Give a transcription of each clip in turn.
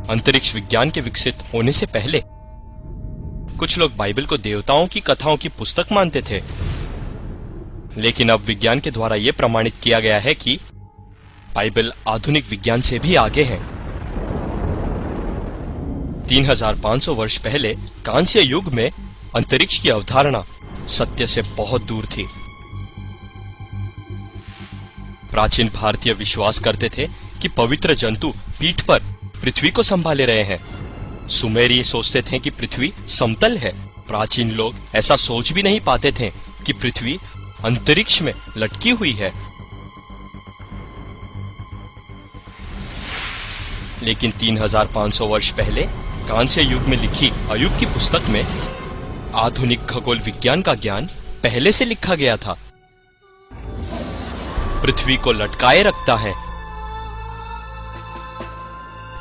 अंतरिक्ष विज्ञान के विकसित होने से पहले कुछ लोग बाइबल को देवताओं की कथाओं की पुस्तक मानते थे, लेकिन अब विज्ञान के द्वारा यह प्रमाणित किया गया है कि बाइबल आधुनिक विज्ञान से भी आगे है। 3500 वर्ष पहले कांस्य युग में अंतरिक्ष की अवधारणा सत्य से बहुत दूर थी। प्राचीन भारतीय विश्वास करते थे कि पवित्र जंतु पीठ पर पृथ्वी को संभाले रहे हैं। सुमेरी सोचते थे कि पृथ्वी समतल है। प्राचीन लोग ऐसा सोच भी नहीं पाते थे कि पृथ्वी अंतरिक्ष में लटकी हुई है। लेकिन 3500 वर्ष पहले कांस्य युग में लिखी अय्यूब की पुस्तक में आधुनिक खगोल विज्ञान का ज्ञान पहले से लिखा गया था। पृथ्वी को लटकाए रखता है।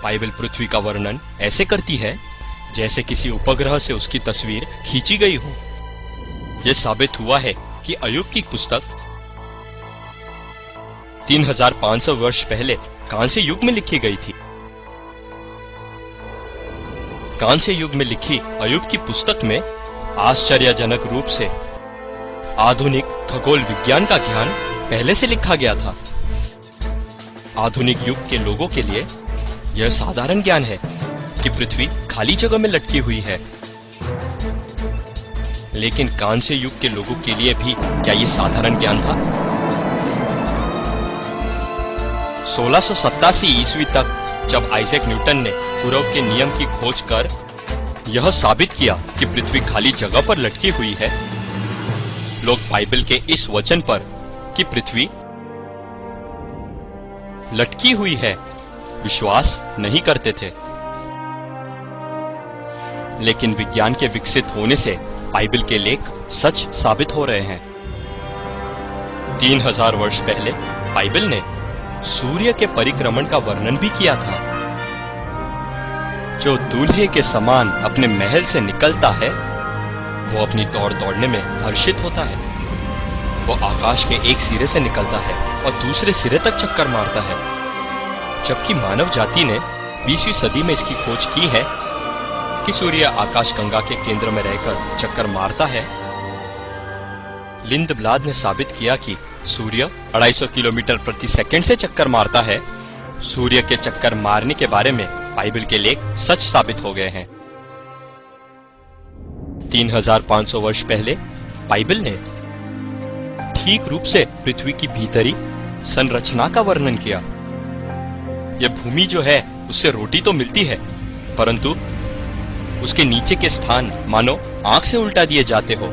बाइबल पृथ्वी का वर्णन ऐसे करती है जैसे किसी उपग्रह से उसकी तस्वीर खींची गई हो। यह साबित हुआ है कि अय्यूब की पुस्तक 3500 वर्ष पहले कांस्य युग में लिखी गई थी। कांस्य युग में लिखी अय्यूब की पुस्तक में आश्चर्यजनक रूप से आधुनिक खगोल विज्ञान का ज्ञान पहले से लिखा गया था। आधुनिक युग के लोगों के लिए यह साधारण ज्ञान है कि पृथ्वी खाली जगह में लटकी हुई है। लेकिन कांस्य युग के लोगों के लिए भी क्या यह साधारण ज्ञान था? 1687 ईस्वी तक जब आइजैक न्यूटन ने कुरव के नियम की खोज कर यह साबित किया कि पृथ्वी खाली जगह पर लटकी हुई है, लोग बाइबल के इस वचन पर कि पृथ्वी लटकी हुई है विश्वास नहीं करते थे। लेकिन विज्ञान के विकसित होने से बाइबल के लेख सच साबित हो रहे हैं। 3000 वर्ष पहले बाइबल ने सूर्य के परिक्रमण का वर्णन भी किया था। जो दूल्हे के समान अपने महल से निकलता है वो अपनी दौड़ दौड़ने में हर्षित होता है। वो आकाश के एक सिरे से निकलता है और दूसरे सिरे तक चक्कर मारता है। जबकि मानव जाति ने 20वीं सदी में इसकी खोज की है कि सूर्य आकाश गंगा के केंद्र में रहकर चक्कर मारता है। लिंडब्लाड ने साबित किया कि सूर्य 250 किलोमीटर प्रति सेकंड से चक्कर मारता है। सूर्य के चक्कर मारने के बारे में बाइबल के लेख सच साबित हो गए हैं। 3500 वर्ष पहले बाइबल ने ठीक रूप से पृथ्वी की भीतरी संरचना का वर्णन किया। यह भूमि जो है उससे रोटी तो मिलती है, परंतु उसके नीचे के स्थान मानो आंख से उल्टा दिए जाते हो।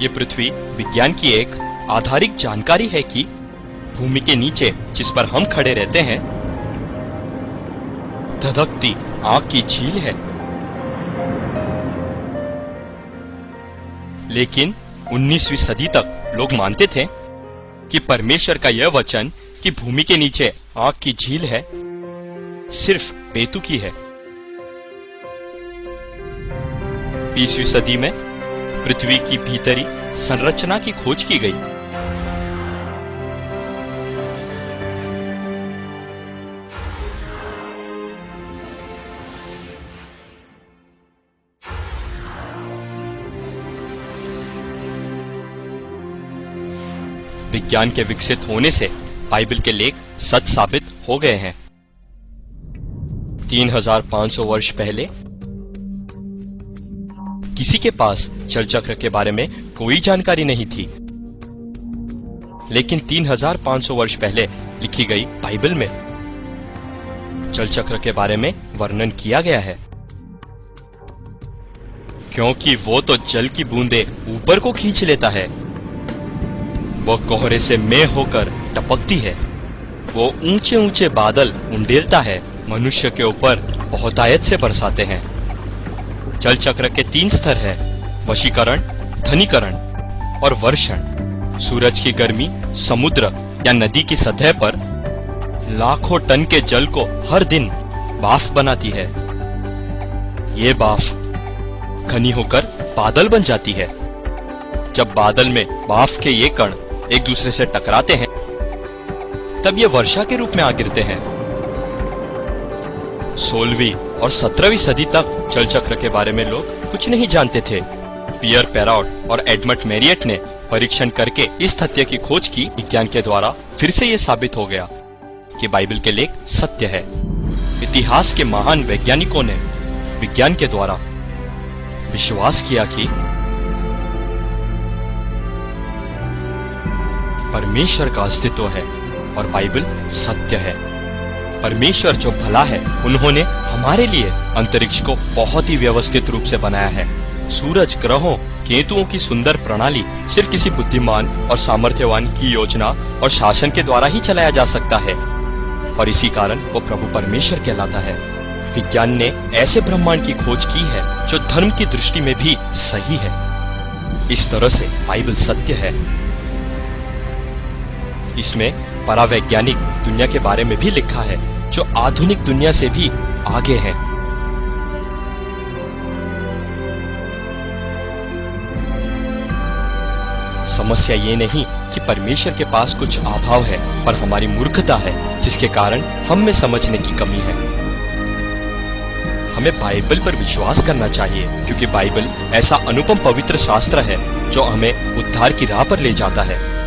यह पृथ्वी विज्ञान की एक आधारिक जानकारी है कि भूमि के नीचे जिस पर हम खड़े रहते हैं धधकती आग की झील है। लेकिन 19वीं सदी तक लोग मानते थे कि परमेश्वर का यह वचन कि भूमि के नीचे आग की झील है सिर्फ बेतुकी है। 20वीं सदी में पृथ्वी की भीतरी संरचना की खोज की गई। विज्ञान के विकसित होने से बाइबल के लेख सच साबित हो गए हैं। 3500 वर्ष पहले किसी के पास जल चक्र के बारे में कोई जानकारी नहीं थी। लेकिन 3500 वर्ष पहले लिखी गई बाइबल में जल चक्र के बारे में वर्णन किया गया है, क्योंकि वो तो जल की बूंदें ऊपर को खींच लेता है। वो कोहरे से मेघ होकर टपकती है। वो ऊंचे ऊंचे बादल उंडेलता है, मनुष्य के ऊपर बहुतायत से बरसाते हैं। जल चक्र के 3 स्तर है, वशीकरण, घनीकरण और वर्षण। सूरज की गर्मी समुद्र या नदी की सतह पर लाखों टन के जल को हर दिन भाप बनाती है। ये भाप घनी होकर बादल बन जाती है। जब बादल में भाप के ये कण एक दूसरे से टकराते हैं तब ये वर्षा के रूप में आ गिरते हैं। 16वीं और 17वीं सदी तक जल चक्र के बारे में लोग कुछ नहीं जानते थे। पियर पेराउट और एडमंड मैरियट ने परीक्षण करके इस तथ्य की खोज की। विज्ञान के द्वारा फिर से ये साबित हो गया कि बाइबल के लेख सत्य है। इतिहास के महान वैज्ञानिकों ने विज्ञान के द्वारा विश्वास किया कि परमेश्वर का अस्तित्व है और बाइबल सत्य है। परमेश्वर जो भला है, उन्होंने हमारे लिए अंतरिक्ष को बहुत ही व्यवस्थित रूप से बनाया है। सूरज, ग्रहों, केतुओं की सुंदर प्रणाली सिर्फ किसी बुद्धिमान और सामर्थ्यवान की योजना और शासन के द्वारा ही चलाया जा सकता है, और इसी कारण वो प्रभु परमेश्वर कहलाता है। विज्ञान ने ऐसे ब्रह्मांड की खोज की है जो धर्म की दृष्टि में भी सही है। इस तरह से बाइबल सत्य है। इसमें परावैज्ञानिक दुनिया के बारे में भी लिखा है जो आधुनिक दुनिया से भी आगे है। समस्या ये नहीं कि परमेश्वर के पास कुछ अभाव है, पर हमारी मूर्खता है जिसके कारण हम में समझने की कमी है। हमें बाइबल पर विश्वास करना चाहिए, क्योंकि बाइबल ऐसा अनुपम पवित्र शास्त्र है जो हमें उद्धार की राह पर ले जाता है।